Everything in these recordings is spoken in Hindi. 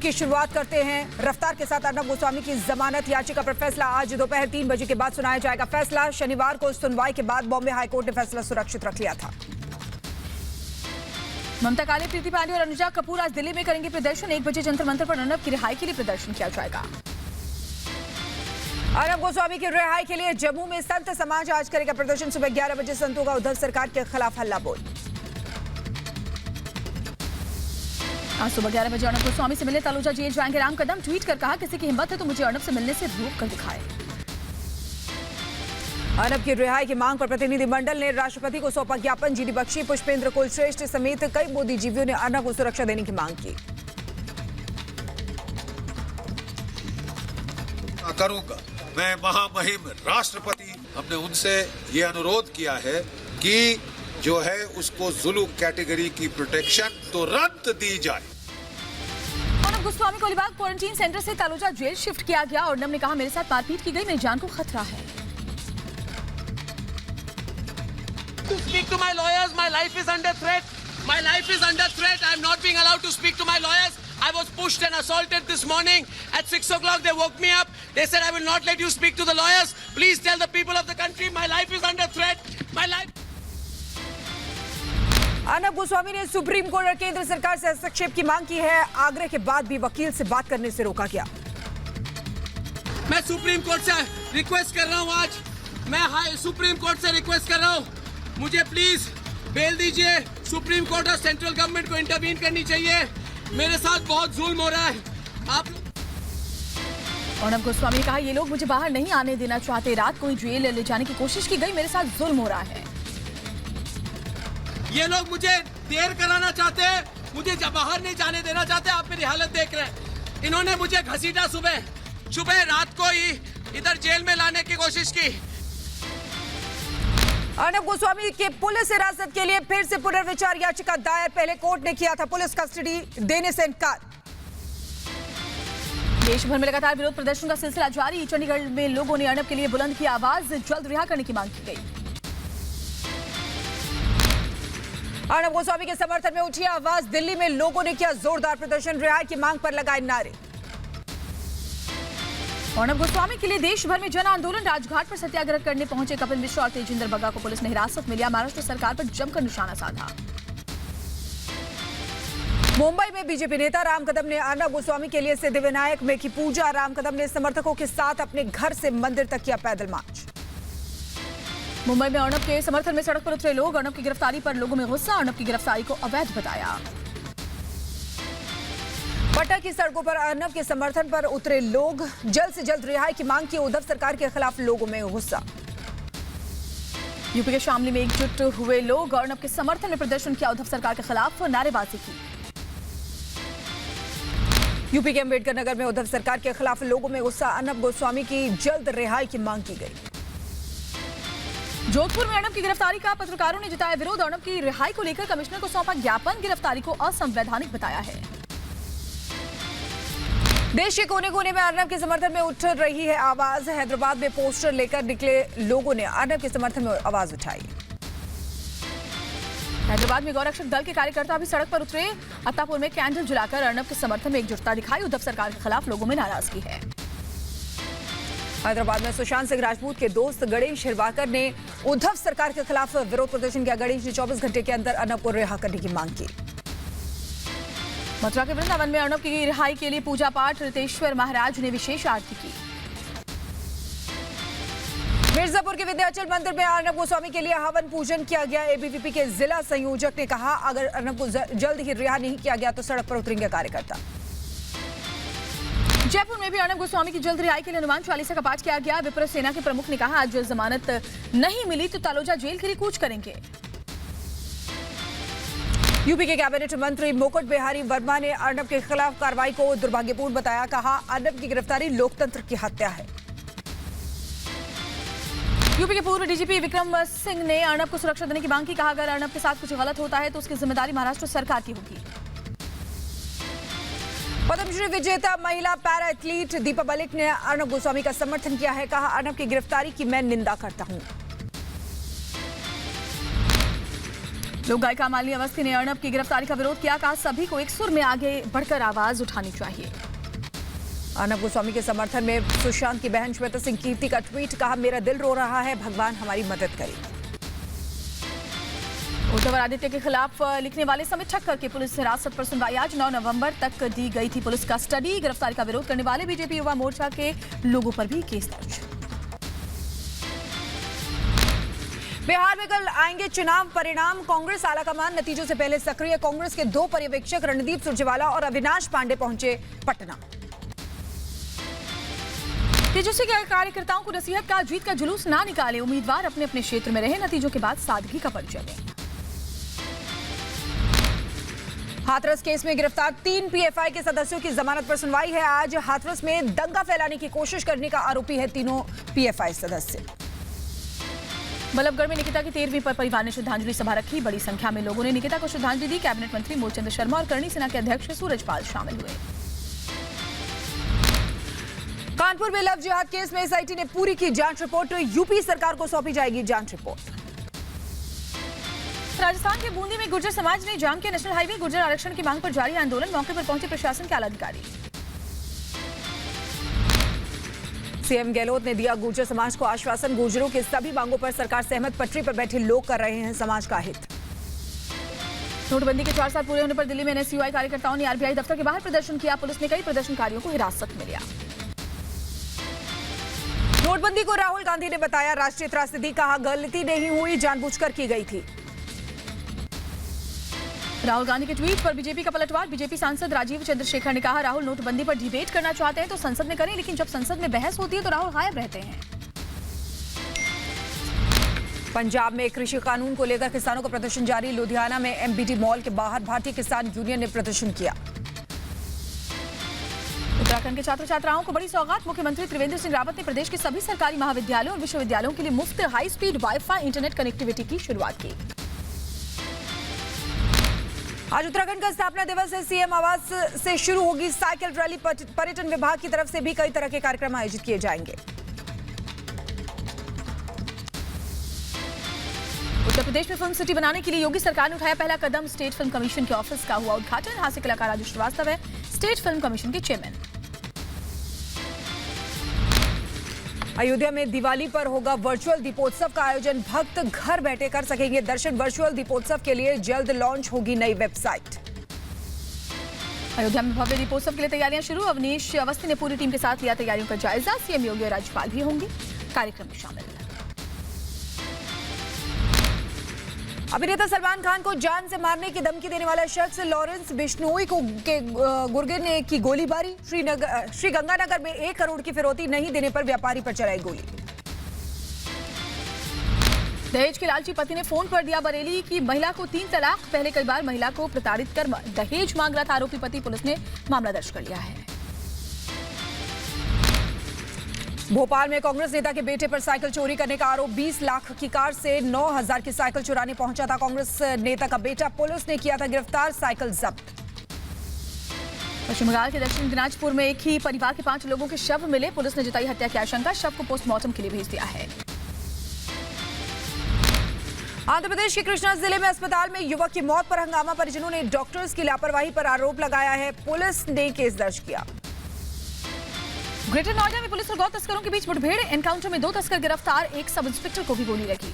की शुरुआत करते हैं रफ्तार के साथ। अर्नब गोस्वामी की जमानत याचिका पर फैसला आज दोपहर 3 बजे के बाद सुनाया जाएगा। फैसला शनिवार को सुनवाई के बाद बॉम्बे हाईकोर्ट ने फैसला सुरक्षित रख लिया था। ममता काले, प्रीति पांडे और अनुजा कपूर आज दिल्ली में करेंगे प्रदर्शन। 1 बजे जंतर मंतर पर अर्नब की रिहाई के लिए प्रदर्शन किया जाएगा। अर्नब गोस्वामी की रिहाई के लिए जम्मू में संत समाज आज करेगा प्रदर्शन। सुबह 11 बजे संतों का उद्धव सरकार के खिलाफ हल्ला बोल। आज सुबह 11 बजे अर्नब गोस्वामी से मिलने तलोजा जेल जाएंगे राम कदम। ट्वीट कर कहा, किसी की हिम्मत है तो मुझे अर्नब से मिलने से रोक कर दिखाए। अर्नब की रिहाई की मांग पर प्रतिनिधिमंडल ने राष्ट्रपति को सौंपा ज्ञापन। जीडी बख्शी, पुष्पेंद्र कुलश्रेष्ठ समेत कई बुद्धिजीवियों ने अर्नब को सुरक्षा देने की मांग की। करूंगा मैं महामहिम राष्ट्रपति, हमने उनसे ये अनुरोध किया है कि जो है उसको जुलू कैटेगरी की प्रोटेक्शन तुरंत दी जाए। अर्नब गोस्वामी को अलीबाग क्वारंटीन सेंटर से तलोजा जेल शिफ्ट किया गया। अर्नब ने कहा, मेरे साथ मारपीट की गई, मेरी जान को खतरा है। To speak to my lawyers, my life is under threat. My life is under threat. I am not being allowed to speak to my lawyers. I was pushed and assaulted this morning at 6 o'clock. They woke me up. They said, I will not let you speak to the lawyers. Please tell the people of the country my life is under threat. My life. Arnab Goswami ने सुप्रीम कोर्ट और केंद्र सरकार से हस्तक्षेप की मांग की है। आग्रह के बाद भी वकील से बात करने से रोका गया। मैं सुप्रीम कोर्ट से रिक्वेस्ट कर रहा हूं आज। मैं सुप्रीम कोर्ट से रिक्वेस्ट कर रहा हूं, मुझे प्लीज बेल दीजिए। सुप्रीम कोर्ट और सेंट्रल गवर्नमेंट को इंटरवीन करनी चाहिए। मेरे साथ बहुत जुल्म हो रहा है। आप अर्नब गोस्वामी ने कहा, ये लोग मुझे बाहर नहीं आने देना चाहते। रात को ही जेल ले जाने की कोशिश की गई, मेरे साथ जुल्म हो रहा है। ये लोग मुझे देर कराना चाहते हैं, मुझे बाहर नहीं जाने देना चाहते। आप मेरी हालत देख रहे हैं। इन्होंने मुझे घसीटा, सुबह रात को ही इधर जेल में लाने की कोशिश की। अर्नब गोस्वामी के पुलिस हिरासत के लिए फिर से पुनर्विचार याचिका दायर। पहले कोर्ट ने किया था पुलिस कस्टडी देने से इनकार। देश भर में लगातार विरोध प्रदर्शन का सिलसिला जारी। चंडीगढ़ में लोगों ने अर्नब के लिए बुलंद की आवाज, जल्द रिहा करने की मांग की गई। अर्नब गोस्वामी के समर्थन में उठी आवाज। दिल्ली में लोगों ने किया जोरदार प्रदर्शन। रिहाई की मांग पर लगाए नारे। अर्नब गोस्वामी के लिए देश भर में जन आंदोलन। राजघाट पर सत्याग्रह करने पहुंचे कपिल मिश्रा और तेजिंदर बग्गा को पुलिस ने हिरासत में लिया। महाराष्ट्र सरकार पर जमकर निशाना साधा। मुंबई में बीजेपी नेता राम कदम ने अर्नब गोस्वामी के लिए सिद्धिविनायक में की पूजा। राम कदम ने समर्थकों के साथ अपने घर से मंदिर तक किया पैदल मार्च। मुंबई में अर्नब के समर्थन में सड़क पर उतरे लोग। अर्नब की गिरफ्तारी पर लोगों में गुस्सा। अर्नब की गिरफ्तारी को अवैध बताया। पटना की सड़कों पर अर्नब के समर्थन पर उतरे लोग। जल्द से जल्द रिहाई की मांग की। उद्धव सरकार के खिलाफ लोगों में गुस्सा। यूपी के शामली में एकजुट हुए लोग। अर्नब के समर्थन में प्रदर्शन किया। उद्धव सरकार के खिलाफ नारेबाजी की। यूपी के अंबेडकर नगर में उद्धव सरकार के खिलाफ लोगों में गुस्सा। अर्नब गोस्वामी की जल्द रिहाई की मांग की गई। जोधपुर में अर्नब की गिरफ्तारी का पत्रकारों ने जताया विरोध। अर्नब की रिहाई को लेकर कमिश्नर को सौंपा ज्ञापन। गिरफ्तारी को असंवैधानिक बताया है। देश के कोने कोने में अर्नब के समर्थन में उठ रही है आवाज। हैदराबाद में पोस्टर लेकर निकले लोगों ने अर्नब के समर्थन में आवाज उठाई। हैदराबाद में गौरक्षक दल के कार्यकर्ता भी सड़क पर उतरे। अत्तापुर में कैंडल जलाकर अर्नब के समर्थन में एकजुटता दिखाई। उद्धव सरकार के खिलाफ लोगों में नाराजगी है। हैदराबाद में सुशांत सिंह राजपूत के दोस्त गणेश हिरवाकर ने उद्धव सरकार के खिलाफ विरोध प्रदर्शन किया। गणेश ने 24 घंटे के अंदर अर्नब को रिहा करने की मांग की। मथुरा के वृंदावन में अर्नब की रिहाई के लिए पूजा पाठ। रितेश्वर महाराज ने विशेष आरती की। मिर्जापुर के विंध्याचल मंदिर में अर्नब गोस्वामी के लिए हवन पूजन किया गया। एबीवीपी के जिला संयोजक ने कहा, अगर अर्नब को जल्द ही रिहा नहीं किया गया तो सड़क पर उतरेंगे कार्यकर्ता। जयपुर में भी अर्नब गोस्वामी की जल्द रिहाई के लिए हनुमान चालीसा का पाठ किया गया। विप्र सेना के प्रमुख ने कहा, आज जमानत नहीं मिली तो तलोजा जेल के लिए कूच करेंगे। यूपी के कैबिनेट मंत्री मुकुट बिहारी वर्मा ने अर्नब के खिलाफ कार्रवाई को दुर्भाग्यपूर्ण बताया। कहा, अर्नब की गिरफ्तारी लोकतंत्र की हत्या है। यूपी के पूर्व डीजीपी विक्रम सिंह ने अर्नब को सुरक्षा देने की मांग की। कहा, अगर अर्नब के साथ कुछ गलत होता है तो उसकी जिम्मेदारी महाराष्ट्र सरकार की होगी। पद्मश्री विजेता महिला पैरा एथलीट दीपा मलिक ने अर्नब गोस्वामी का समर्थन किया है। कहा, अर्नब की गिरफ्तारी की मैं निंदा करता हूं। लोक गायिका मालिनी अवस्थी ने अर्नब की गिरफ्तारी का विरोध किया, कहा सभी को एक सुर में आगे बढ़कर आवाज उठानी चाहिए। अर्नब गोस्वामी के समर्थन में सुशांत की बहन श्वेता सिंह कीर्ति का ट्वीट, कहा मेरा दिल रो रहा है, भगवान हमारी मदद करे। उद्धव आदित्य के खिलाफ लिखने वाले समित ठक्कर की पुलिस हिरासत पर सुनवाई आज 9 नवंबर तक दी गई थी पुलिस कस्टडी। गिरफ्तारी का विरोध करने वाले बीजेपी युवा मोर्चा के लोगों पर भी केस दर्ज। बिहार में कल आएंगे चुनाव परिणाम, कांग्रेस आलाकमान नतीजों से पहले सक्रिय। कांग्रेस के 2 पर्यवेक्षक रणदीप सुरजेवाला और अविनाश पांडे पहुंचे पटना। तेजस्वी के कार्यकर्ताओं को नसीहत का, जीत का जुलूस ना निकाले, उम्मीदवार अपने अपने क्षेत्र में रहे, नतीजों के बाद सादगी का परिचय दें। हाथरस केस में गिरफ्तार 3 पीएफआई के सदस्यों की जमानत पर सुनवाई है आज। हाथरस में दंगा फैलाने की कोशिश करने का आरोपी है तीनों पीएफआई सदस्य। बल्लभगढ़ में निकिता की 13वीं पर परिवार ने श्रद्धांजलि सभा रखी। बड़ी संख्या में लोगों ने निकिता को श्रद्धांजलि दी। कैबिनेट मंत्री मूलचंद शर्मा और करणी सेना के अध्यक्ष सूरजपाल शामिल हुए। कानपुर में लव जिहाद केस में एसआईटी ने पूरी की जांच रिपोर्ट, यूपी सरकार को सौंपी जाएगी जांच रिपोर्ट। राजस्थान के बूंदी में गुर्जर समाज ने जाम किया नेशनल हाईवे, गुर्जर आरक्षण की मांग पर जारी आंदोलन। मौके पर पहुंचे प्रशासन के आला अधिकारी। सीएम गहलोत ने दिया गुर्जर समाज को आश्वासन, गुर्जरों के सभी मांगों पर सरकार सहमत, पटरी पर बैठे लोग कर रहे हैं समाज का हित। नोटबंदी के 4 साल पूरे होने पर दिल्ली में एनएसयूआई कार्यकर्ताओं ने आरबीआई दफ्तर के बाहर प्रदर्शन किया। पुलिस ने कई प्रदर्शनकारियों को हिरासत में लिया। नोटबंदी को राहुल गांधी ने बताया राष्ट्रीय त्रासदी, कहा गलती नहीं हुई, जानबूझकर की गई थी। राहुल गांधी के ट्वीट पर बीजेपी का पलटवार। बीजेपी सांसद राजीव चंद्रशेखर ने कहा राहुल नोटबंदी पर डिबेट करना चाहते हैं तो संसद में करें, लेकिन जब संसद में बहस होती है तो राहुल गायब रहते हैं। पंजाब में कृषि कानून को लेकर किसानों का प्रदर्शन जारी। लुधियाना में एमबीटी मॉल के बाहर भारतीय किसान यूनियन ने प्रदर्शन किया। उत्तराखंड के छात्र छात्राओं को बड़ी सौगात। मुख्यमंत्री त्रिवेंद्र सिंह रावत ने प्रदेश के सभी सरकारी महाविद्यालयों और विश्वविद्यालयों के लिए मुफ्त high speed wifi internet connectivity की शुरुआत की। आज उत्तराखंड का स्थापना दिवस है। सीएम आवास से शुरू होगी साइकिल रैली। पर्यटन विभाग की तरफ से भी कई तरह के कार्यक्रम आयोजित किए जाएंगे। उत्तर प्रदेश में फिल्म सिटी बनाने के लिए योगी सरकार ने उठाया पहला कदम। स्टेट फिल्म कमीशन के ऑफिस का हुआ उद्घाटन। हास्य कलाकार राजू श्रीवास्तव है स्टेट फिल्म कमीशन के चेयरमैन। अयोध्या में दिवाली पर होगा वर्चुअल दीपोत्सव का आयोजन। भक्त घर बैठे कर सकेंगे दर्शन। वर्चुअल दीपोत्सव के लिए जल्द लॉन्च होगी नई वेबसाइट। अयोध्या में भव्य दीपोत्सव के लिए तैयारियां शुरू। अवनीश अवस्थी ने पूरी टीम के साथ लिया तैयारियों का जायजा। सीएम योगी और राज्यपाल भी होंगे कार्यक्रम में शामिल। अभिनेता सलमान खान को जान से मारने की धमकी देने वाला शख्स लॉरेंस बिश्नोई को के गुर्गे ने की गोलीबारी। श्रीगंगानगर में 1 करोड़ की फिरौती नहीं देने पर व्यापारी पर चलाई गोली। दहेज के लालची पति ने फोन पर दिया बरेली की महिला को 3 तलाक। पहले कई बार महिला को प्रताड़ित कर दहेज मांग रहा था आरोपी पति। पुलिस ने मामला दर्ज कर लिया है। भोपाल में कांग्रेस नेता के बेटे पर साइकिल चोरी करने का आरोप। 20 लाख की कार से 9,000 की साइकिल चुराने पहुंचा था कांग्रेस नेता का बेटा। पुलिस ने किया था गिरफ्तार, साइकिल जब्त। पश्चिम बंगाल के दक्षिण दिनाजपुर में एक ही परिवार के 5 लोगों के शव मिले। पुलिस ने जताई हत्या की आशंका। शव को पोस्टमार्टम के लिए भेज दिया है। आंध्र प्रदेश के कृष्णा जिले में अस्पताल में युवक की मौत पर हंगामा। परिजनों ने डॉक्टर्स की लापरवाही पर आरोप लगाया है। पुलिस ने केस दर्ज किया। ग्रेटर नोएडा में पुलिस और गौ तस्करों के बीच मुठभेड़। एनकाउंटर में 2 तस्कर गिरफ्तार। एक सब इंस्पेक्टर को भी गोली लगी।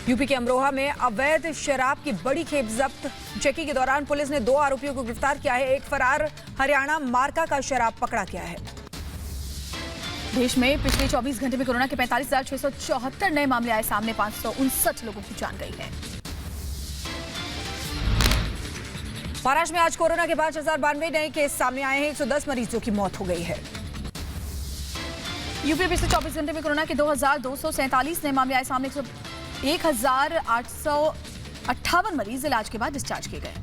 यूपी के अमरोहा में अवैध शराब की बड़ी खेप जब्त। चेकिंग के दौरान पुलिस ने 2 आरोपियों को गिरफ्तार किया है। एक फरार हरियाणा मार्का का शराब पकड़ा गया है। देश में पिछले 24 घंटे में कोरोना के 45,674 नए मामले आए सामने। 559 लोगों की जान गई है। महाराष्ट्र में आज कोरोना के 5,092 नए केस सामने आए हैं। 110 मरीजों की मौत हो गई है। यूपी पिछले 24 घंटे में कोरोना के 2,247 नए मामले आए सामने। 1,858 मरीज इलाज के बाद डिस्चार्ज किए गए।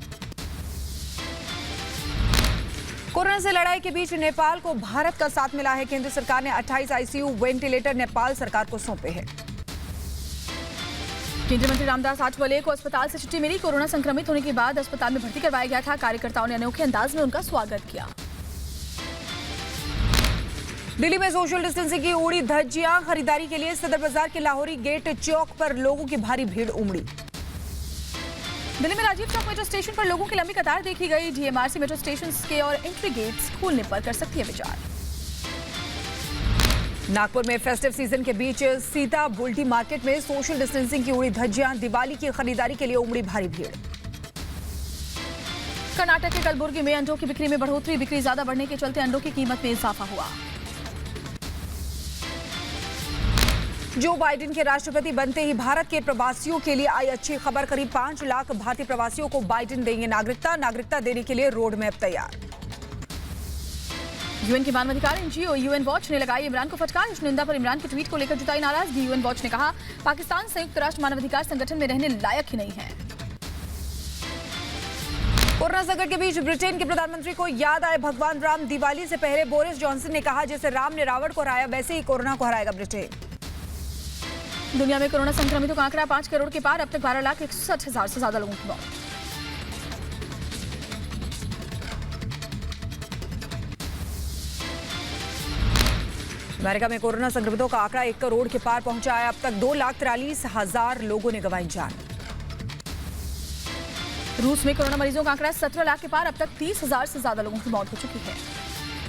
कोरोना से लड़ाई के बीच नेपाल को भारत का साथ मिला है। केंद्र सरकार ने 28 आईसीयू वेंटिलेटर नेपाल सरकार को सौंपे हैं। केंद्रीय मंत्री रामदास आठवले को अस्पताल से छुट्टी मिली। कोरोना संक्रमित होने के बाद अस्पताल में भर्ती करवाया गया था। कार्यकर्ताओं ने अनोखे अंदाज में उनका स्वागत किया। दिल्ली में सोशल डिस्टेंसिंग की उड़ी धज्जियां, खरीदारी के लिए सदर बाजार के लाहौरी गेट चौक पर लोगों की भारी भीड़ उमड़ी। दिल्ली में राजीव चौक मेट्रो स्टेशन पर लोगों की लंबी कतार देखी गई। डीएमआरसी मेट्रो स्टेशन के और एंट्री गेट्स खोलने पर कर सकती है विचार। नागपुर में फेस्टिव सीजन के बीच सीता बुल्टी मार्केट में सोशल डिस्टेंसिंग की उड़ी धज्जियां, दिवाली की खरीदारी के लिए उमड़ी भारी भीड़। कर्नाटक के कलबुर्गी में अंडों की बिक्री में बढ़ोतरी, बिक्री ज्यादा बढ़ने के चलते अंडों की कीमत में इजाफा हुआ। जो बाइडेन के राष्ट्रपति बनते ही भारत के प्रवासियों के लिए आई अच्छी खबर। करीब 5 लाख भारतीय प्रवासियों को बाइडेन देंगे नागरिकता देने के लिए रोड मैप तैयार। यूएन की मानवाधिकार एनजीओ यूएन वॉच ने लगाई इमरान को फटकार। इस निंदा पर इमरान के ट्वीट को लेकर जुटाई नाराजगी। यूएन वॉच ने कहा, पाकिस्तान संयुक्त राष्ट्र मानवाधिकार संगठन में रहने लायक ही नहीं है। कोरोना संकट के बीच ब्रिटेन के प्रधानमंत्री को याद आए भगवान राम। दिवाली से पहले बोरिस जॉनसन ने कहा, जैसे राम ने रावण को हराया वैसे ही कोरोना को हराएगा ब्रिटेन। दुनिया में कोरोना संक्रमितों का आंकड़ा 5 करोड़ के पार। अब तक 12,61,000 से ज्यादा लोगों की मौत। अमेरिका में कोरोना संक्रमितों का आंकड़ा 1 करोड़ के पार पहुंचा है। अब तक 2,43,000 लोगों ने गंवाई जान। रूस में कोरोना मरीजों का आंकड़ा 17 लाख के पार। अब तक 30,000 से ज्यादा लोगों की मौत हो चुकी है।